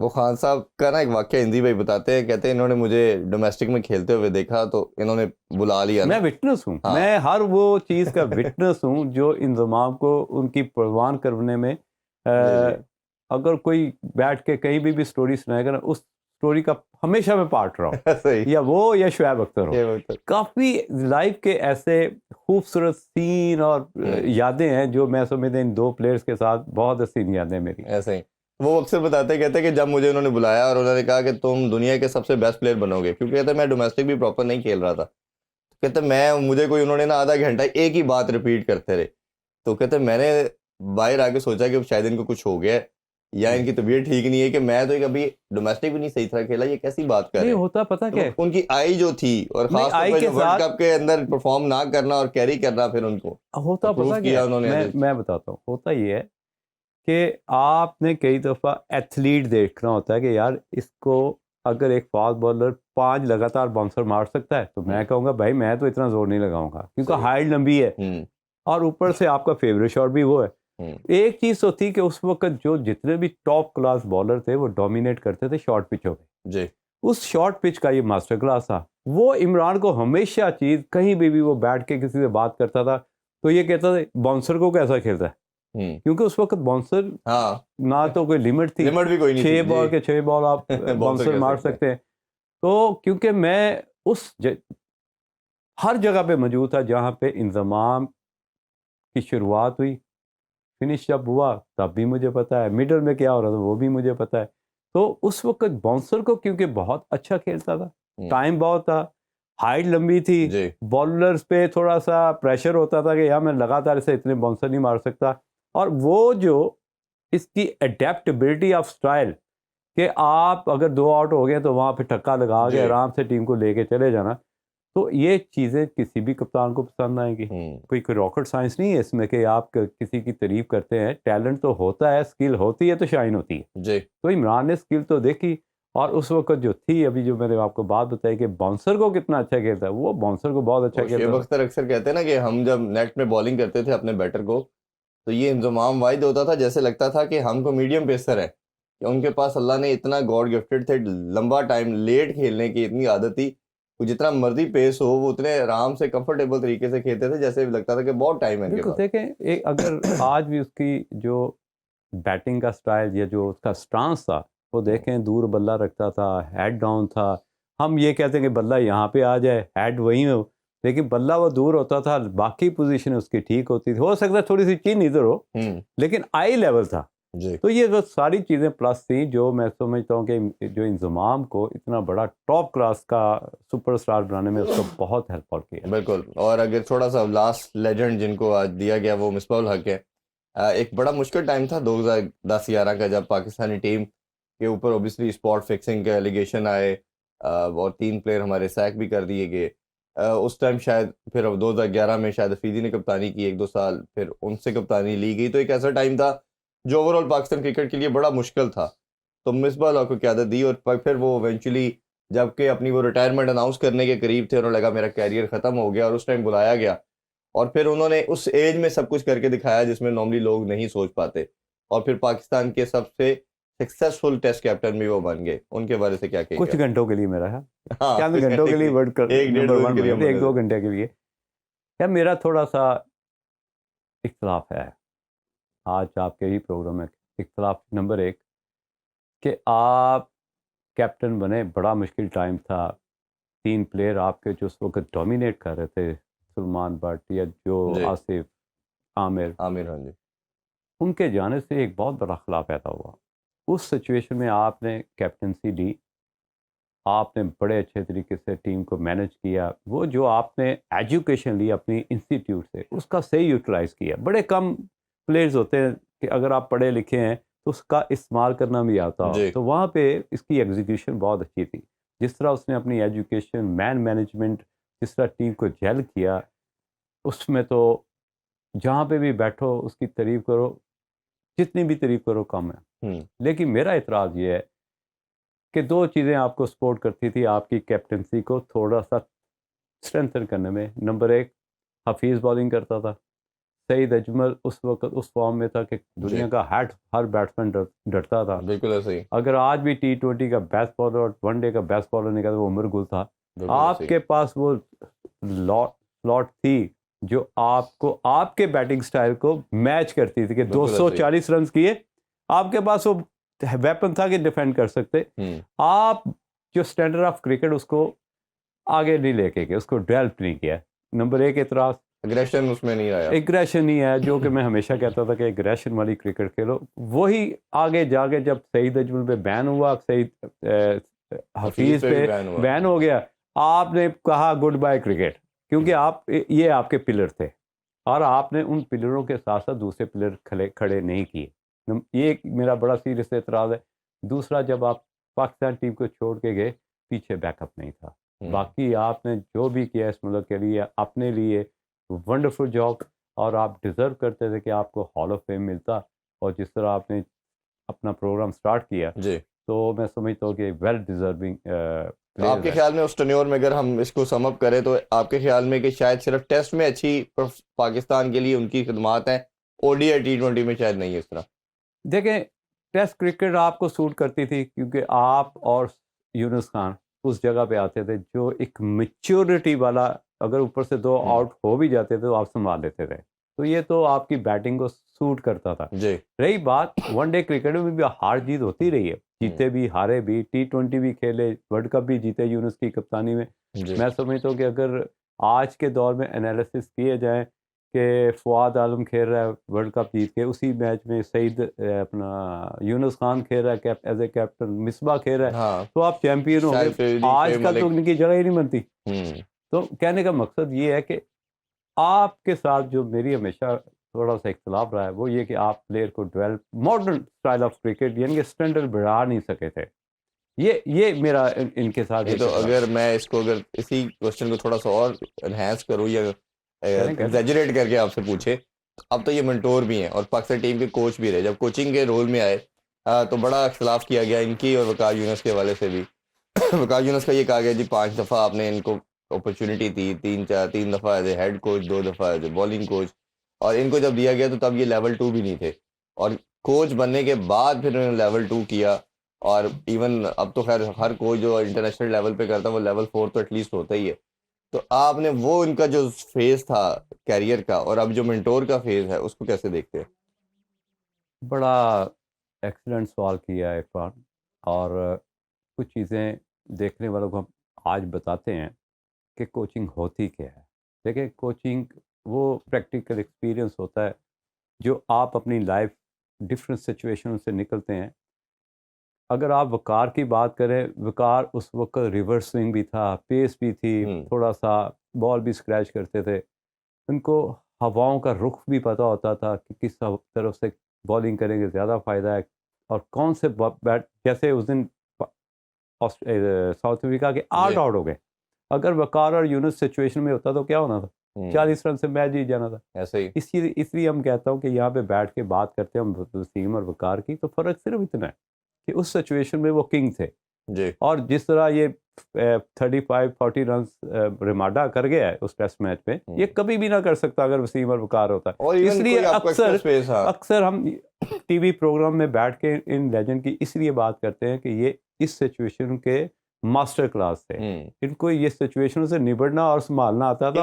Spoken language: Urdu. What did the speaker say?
وہ خان صاحب کا نا ایک واقعہ ہندی بھائی بتاتے ہیں, کہتے ہیں انہوں نے مجھے ڈومیسٹک میں کھیلتے ہوئے دیکھا تو انہوں نے بلا لیا. میں وٹنس ہوں, میں ہر وہ چیز کا وٹنس ہوں جو انضمام کو ان کی پروان کرنے میں اگر کوئی بیٹھ کے کہیں بھی سٹوری سنائے گا نا, اس سٹوری کا ہمیشہ میں پارٹ رہا ہوں, یا وہ یا شعیب اختر ہو. کافی لائف کے ایسے خوبصورت سین اور یادیں ہیں جو میں سمجھتا ہوں ان دو پلیئرز کے ساتھ بہت حسین یادیں میری. ایسے ہی وہ اکثر بتاتے کہتے ہیں کہ جب مجھے انہوں نے بلایا اور انہوں نے کہا کہ تم دنیا کے سب سے بیسٹ پلیئر بنو گے, کیونکہ کہتے ہیں میں ڈومیسٹک بھی پراپر نہیں کھیل رہا تھا, کہتے مجھے کوئی انہوں نے نا آدھا گھنٹہ ایک ہی بات ریپیٹ کرتے رہے, تو کہتے میں نے باہر آ کے سوچا کہ شاید ان کو کچھ ہو گیا ہے یا ان کی طبیعت ٹھیک نہیں ہے کہ میں تو کبھی ڈومیسٹک بھی نہیں صحیح طرح کھیلا, یہ کیسی بات کر رہے ہیں. ہوتا پتہ کیا ان کی آئی جو تھی اور خاص طور پہ ورلڈ کپ کے اندر پرفارم نہ کرنا اور کیری کرنا, پھر ان کو ہوتا پتہ کیا میں بتاتا ہوں. ہوتا یہ ہے کہ آپ نے کئی دفعہ ایتھلیٹ دیکھنا ہوتا ہے کہ یار اس کو اگر ایک فاسٹ بالر 5 لگاتار باؤنسر مار سکتا ہے تو میں کہوں گا بھائی میں تو اتنا زور نہیں لگاؤں گا, کیونکہ ہائٹ لمبی ہے اور اوپر سے آپ کا فیوریٹ شاٹ بھی وہ ہے. ایک چیز تو تھی کہ اس وقت جو جتنے بھی ٹاپ کلاس بالر تھے وہ ڈومینیٹ کرتے تھے شارٹ پچوں پہ. جی اس شارٹ پچ کا یہ ماسٹر کلاس تھا. وہ عمران کو ہمیشہ چیز کہیں بھی وہ بیٹھ کے کسی سے بات کرتا تھا تو یہ کہتا تھا باؤنسر کو کیسا کھیلتا ہے, کیونکہ اس وقت باؤنسر نہ تو کوئی لمٹ تھی, 6 بال کے 6 بال آپ باؤنسر مار سکتے ہیں. تو کیونکہ میں اس ہر جگہ پہ موجود تھا جہاں پہ انضمام کی شروعات ہوئی, فنش جب ہوا تب بھی مجھے پتا ہے, مڈل میں کیا ہو رہا تھا وہ بھی مجھے پتا ہے. تو اس وقت باؤنسر کو کیونکہ بہت اچھا کھیلتا تھا, ٹائم بہت تھا, ہائٹ لمبی تھی, بالرز پہ تھوڑا سا پریشر ہوتا تھا کہ یار میں لگاتار اسے اتنے باؤنسر نہیں مار سکتا. اور وہ جو اس کی اڈیپٹیبلٹی آف سٹائل کہ آپ اگر 2 آؤٹ ہو گئے تو وہاں پہ ٹھکا لگا کے آرام سے ٹیم کو لے کے چلے جانا, تو یہ چیزیں کسی بھی کپتان کو پسند آئیں گی. کوئی راکٹ سائنس نہیں ہے اس میں کہ آپ کسی کی تعریف کرتے ہیں, ٹیلنٹ تو ہوتا ہے, اسکل ہوتی ہے تو شائن ہوتی ہے. تو عمران نے اسکل تو دیکھی, اور اس وقت جو تھی ابھی جو میں نے آپ کو بات بتائی کہ باؤنسر کو کتنا اچھا کھیلتا ہے, وہ باؤنسر کو بہت اچھا کھیلتا ہے. شعیب اختر اکثر کہتے ہیں نا کہ ہم جب نیٹ میں بالنگ کرتے تھے اپنے بیٹر کو تو یہ انضمام واحد ہوتا تھا جیسے لگتا تھا کہ ہم کو میڈیم پیسر ہے, کہ ان کے پاس اللہ نے اتنا گاڈ گفٹڈ تھے, لمبا ٹائم لیٹ کھیلنے کی اتنی عادت تھی, جتنا مرضی پیس ہو وہ اتنے آرام سے کمفرٹیبل طریقے سے کھیلتے تھے جیسے لگتا تھا کہ بہت ٹائم ہے ان کے پاس. دیکھیں اگر آج بھی اس کی جو بیٹنگ کا سٹائل یا جو اس کا سٹانس تھا وہ دیکھیں, دور بلہ رکھتا تھا, ہیڈ ڈاؤن تھا. ہم یہ کہتے ہیں کہ بلہ یہاں پہ آ جائے ہیڈ وہیں ہو, لیکن بلہ وہ دور ہوتا تھا, باقی پوزیشن اس کی ٹھیک ہوتی تھی. ہو سکتا ہے تھوڑی سی چین ادھر ہو لیکن آئی لیول تھا. تو یہ وہ ساری چیزیں پلس تھیں جو میں سمجھتا ہوں کہ جو انضمام کو اتنا بڑا ٹاپ کلاس کا سپر اسٹار بنانے میں اس کو بہت ہیلپ کیا. بالکل. اور اگر تھوڑا سا لاسٹ لیجنڈ جن کو آج دیا گیا وہ مصباح الحق ہے. ایک بڑا مشکل ٹائم تھا 2010-11 کا جب پاکستانی ٹیم کے اوپر اوبیسلی اسپاٹ فکسنگ کے ایلیگیشن آئے اور 3 پلیئر ہمارے سیک بھی کر دیے گئے. اس ٹائم شاید پھر 2011 میں شاید حفیظی نے کپتانی کی 1-2 سال, پھر ان سے کپتانی لی گئی. تو ایک ایسا ٹائم تھا جو اوور آل پاکستان کرکٹ کے لیے بڑا مشکل تھا. تو مصباح الحق کو قیادت دی اور پھر وہ ایونچولی جب کہ اپنی وہ ریٹائرمنٹ اناؤنس کرنے کے قریب تھے, انہوں نے لگا میرا کیریئر ختم ہو گیا, اور اس ٹائم بلایا گیا اور پھر انہوں نے اس ایج میں سب کچھ کر کے دکھایا جس میں نارملی لوگ نہیں سوچ پاتے, اور پھر پاکستان کے سب سے سکسیسفل ٹیسٹ کیپٹن بھی وہ بن گئے. ان کے بارے سے کیا کہیں گے؟ کچھ گھنٹوں کے لیے میرا ہے, چند گھنٹوں کے لیے ورلڈ کپ 1-2 گھنٹے کے لیے. کیا میرا تھوڑا سا اختلاف ہے آج آپ کے ہی پروگرام میں. اختلاف نمبر 1 کہ آپ کیپٹن بنے, بڑا مشکل ٹائم تھا. 3 پلیئر آپ کے جو اس وقت ڈومینیٹ کر رہے تھے, سلمان بٹ یا جو آصف عامر, ہاں جی, ان کے جانے سے ایک بہت بڑا خلا پیدا ہوا. اس سچویشن میں آپ نے کیپٹنسی لی, آپ نے بڑے اچھے طریقے سے ٹیم کو مینج کیا. وہ جو آپ نے ایجوکیشن لی اپنی انسٹیٹیوٹ سے اس کا صحیح یوٹیلائز کیا. بڑے کم پلیئرز ہوتے ہیں کہ اگر آپ پڑھے لکھے ہیں تو اس کا استعمال کرنا بھی آتا ہو, تو وہاں پہ اس کی ایگزیکیوشن بہت اچھی تھی. جس طرح اس نے اپنی ایجوکیشن, مینجمنٹ, جس طرح ٹیم کو جیل کیا, اس میں تو جہاں پہ بھی بیٹھو اس کی تعریف کرو, جتنی بھی تعریف کرو کم ہے. لیکن میرا اعتراض یہ ہے کہ 2 چیزیں آپ کو سپورٹ کرتی تھی آپ کی کیپٹنسی کو تھوڑا سا اسٹرینتھن کرنے میں. نمبر 1 حفیظ بالنگ کرتا تھا, سعید اجمل اس وقت اس فارم میں تھا کہ دنیا کا ہر بیٹسمین ڈرتا تھا. بالکل ایسے ہی. اگر آج بھی T20 کا بیسٹ بالر اور ون ڈے کا بیسٹ بالر نکلا وہ عمر گل تھا. آپ کے پاس وہ سلاٹ تھی جو آپ کو آپ کے بیٹنگ سٹائل کو میچ کرتی تھی کہ 240 رنز کیے, آپ کے پاس وہ ویپن تھا کہ ڈیفینڈ کر سکتے. آپ جو اسٹینڈرڈ آف کرکٹ اس کو آگے نہیں لے کے گئے, اس کو ڈیولپ نہیں کیا. نمبر ایک اعتراض, ایگریشن اس میں نہیں آیا. ایگریشن نہیں آیا, جو کہ میں ہمیشہ کہتا تھا کہ ایگریشن والی کرکٹ کھیلو. وہی آگے جا کے جب سعید اجمل پہ بین ہوا, سعید حفیظ پہ بین ہو گیا, آپ نے کہا گڈ بائی کرکٹ, کیونکہ آپ یہ آپ کے پلر تھے اور آپ نے ان پلروں کے ساتھ ساتھ دوسرے پلر کھڑے نہیں کیے. یہ ایک میرا بڑا سیریس اعتراض ہے. دوسرا, جب آپ پاکستان ٹیم کو چھوڑ کے گئے پیچھے بیک اپ نہیں تھا. باقی آپ نے جو بھی کیا اس ملک کے لیے اپنے لیے ونڈرفل جاب, اور آپ ڈیزرو کرتے تھے کہ آپ کو ہال آف فیم ملتا. اور جس طرح آپ نے اپنا پروگرام سٹارٹ کیا جی, تو میں سمجھتا ہوں کہ ویل ڈیزرونگ. آپ کے خیال میں اس ٹینیور میں اگر ہم اس کو سم اپ کریں تو آپ کے خیال میں کہ شاید صرف ٹیسٹ میں اچھی پاکستان کے لیے ان کی خدمات ہیں, ODI T20 میں شاید نہیں ہے اس طرح؟ دیکھیں, ٹیسٹ کرکٹ آپ کو سوٹ کرتی تھی کیونکہ آپ اور یونس خان اس جگہ پہ آتے تھے جو ایک میچورٹی والا, اگر اوپر سے 2 آؤٹ ہو بھی جاتے تھے تو آپ سنبھال لیتے تھے. تو یہ تو آپ کی بیٹنگ کو سوٹ کرتا تھا. جی, رہی بات ون ڈے کرکٹ میں بھی ہار جیت ہوتی رہی ہے, جیتے بھی ہارے بھی, T20 بھی کھیلے, ورلڈ کپ بھی جیتے یونس کی کپتانی میں. میں سمجھتا ہوں کہ اگر آج کے دور میں انالیسس کیے جائیں کہ فواد عالم کھیل رہا ہے ورلڈ کپ جیت کے, اسی میچ میں سعید اپنا یونس خان کھیل رہا ہے ایز اے کیپٹن, مصباح کھیل رہا ہے, تو آپ چیمپئن ہو گئے. آج کل تو ان کی جگہ ہی نہیں بنتی. تو کہنے کا مقصد یہ ہے کہ آپ کے ساتھ جو میری ہمیشہ تھوڑا سا اختلاف رہا ہے وہ یہ کہ آپ پلیئر کو develop modern style of cricket یعنی کہ اسٹینڈرڈ بڑھا نہیں سکے تھے. یہ میرا ان کے ساتھ. تو اگر میں اس کو اگر اسی کوشچن کو تھوڑا سا اور انہینس کروں یا ایگزیجریٹ کر کے آپ سے پوچھے, اب تو یہ منٹور بھی ہیں اور پاکستان ٹیم کے کوچ بھی رہے. جب کوچنگ کے رول میں آئے تو بڑا اختلاف کیا گیا ان کی اور وقار یونس کے حوالے سے بھی. وقار یونس کا یہ کہا گیا جی 5 دفعہ آپ نے ان کو اپرچونٹی دی, 3 دفعہ ایز اے ہیڈ کوچ, 2 دفعہ ایز اے بالنگ کوچ, اور ان کو جب دیا گیا تو تب یہ لیول 2 بھی نہیں تھے, اور کوچ بننے کے بعد پھر انہوں نے لیول 2 کیا. اور ایون اب تو خیر ہر کوچ جو انٹرنیشنل لیول پہ کرتا ہے وہ لیول 4 تو ایٹ لیسٹ ہوتا ہی ہے. تو آپ نے وہ ان کا جو فیز تھا کیریئر کا اور اب جو منٹور کا فیز ہے اس کو کیسے دیکھتے ہیں؟ بڑا ایکسیلنٹ سوال کیا ہے عرفان, اور کچھ چیزیں دیکھنے والوں کو ہم آج بتاتے ہیں کہ کوچنگ ہوتی کیا ہے. دیکھیں, کوچنگ وہ پریکٹیکل ایکسپیرئنس ہوتا ہے جو آپ اپنی لائف ڈفرینٹ سچویشن سے نکلتے ہیں. اگر آپ وقار کی بات کریں, وقار اس وقت ریورس سوئنگ بھی تھا, پیس بھی تھی, تھوڑا سا بال بھی اسکریچ کرتے تھے, ان کو ہواؤں کا رخ بھی پتہ ہوتا تھا کہ کس طرف سے بالنگ کریں گے زیادہ فائدہ ہے, اور کون سے بیٹ. جیسے اس دن ساؤتھ افریقہ کے 8 آؤٹ ہو گئے, اگر وقار اور یونس سچویشن میں ہوتا تو کیا ہونا تھا, 40 رن سے میچ جیت جانا تھا. ایسے ہی اس لیے ہم کہتا ہوں کہ یہاں پہ بیٹھ کے بات کرتے ہیں ہم وسیم اور وقار کی, تو فرق صرف اتنا ہے کہ اس سچویشن میں وہ کنگ تھے. اور جس طرح یہ 35-40 رنز ریماڈا کر گیا ہے اس ٹیسٹ میچ میں, یہ کبھی بھی نہ کر سکتا اگر وسیم اور وقار ہوتا. اس لیے اکثر ہم ٹی وی پروگرام میں بیٹھ کے ان لیجنڈ کی اس لیے بات کرتے ہیں کہ یہ اس سچویشن کے ماسٹر کلاس تھے. ان کو یہ سچویشن سے نبڑنا اور سنبھالنا آتا تھا.